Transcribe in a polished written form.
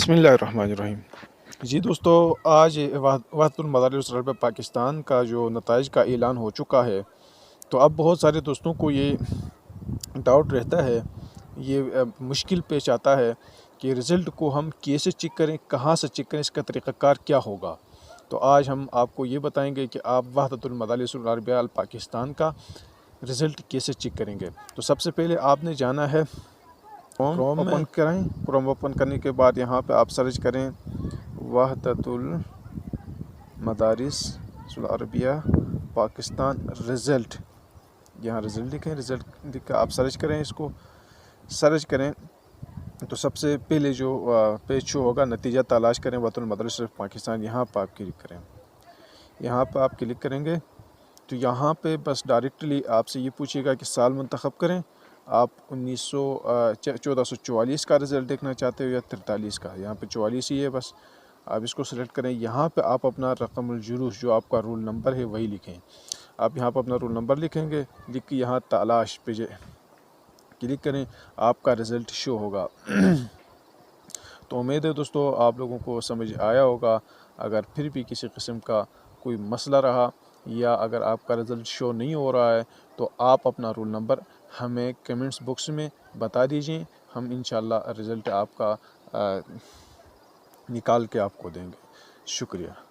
بسم اللہ الرحمن الرحیم۔ جی دوستو، آج وحدۃ المدارس ربع پاکستان کا جو نتائج کا اعلان ہو چکا ہے، تو اب بہت سارے دوستوں کو یہ ڈاؤٹ رہتا ہے، یہ مشکل پیش آتا ہے کہ رزلٹ کو ہم کیسے چیک کریں، کہاں سے چیک کریں، اس کا طریقہ کار کیا ہوگا۔ تو آج ہم آپ کو یہ بتائیں گے کہ آپ وحدۃ المدارس العربیہ پاکستان کا رزلٹ کیسے چیک کریں گے۔ تو سب سے پہلے آپ نے جانا ہے کروم اوپن کریں۔ کروم اوپن کرنے کے بعد یہاں پہ آپ سرچ کریں وحدۃ المدارس العربیہ پاکستان رزلٹ۔ یہاں رزلٹ لکھیں، رزلٹ لکھ کے آپ سرچ کریں، اس کو سرچ کریں تو سب سے پہلے جو پیج شو ہوگا نتیجہ تلاش کریں وحدۃ المدارس پاکستان، یہاں پہ آپ کلک کریں۔ یہاں پہ آپ کلک کریں گے تو یہاں پہ بس ڈائریکٹلی آپ سے یہ پوچھے گا کہ سال منتخب کریں، آپ 1444 کا رزلٹ دیکھنا چاہتے ہو یا 43 کا۔ یہاں پہ 44 ہی ہے، بس آپ اس کو سلیکٹ کریں۔ یہاں پہ آپ اپنا رقم الجلوس جو آپ کا رول نمبر ہے وہی لکھیں۔ آپ یہاں پہ اپنا رول نمبر لکھیں گے، لکھ کے یہاں تلاش پہ کلک کریں، آپ کا رزلٹ شو ہوگا۔ تو امید ہے دوستو آپ لوگوں کو سمجھ آیا ہوگا۔ اگر پھر بھی کسی قسم کا کوئی مسئلہ رہا یا اگر آپ کا رزلٹ شو نہیں ہو رہا ہے تو آپ اپنا رول نمبر ہمیں کمنٹس باکس میں بتا دیجئے، ہم انشاءاللہ رزلٹ آپ کا نکال کے آپ کو دیں گے۔ شکریہ۔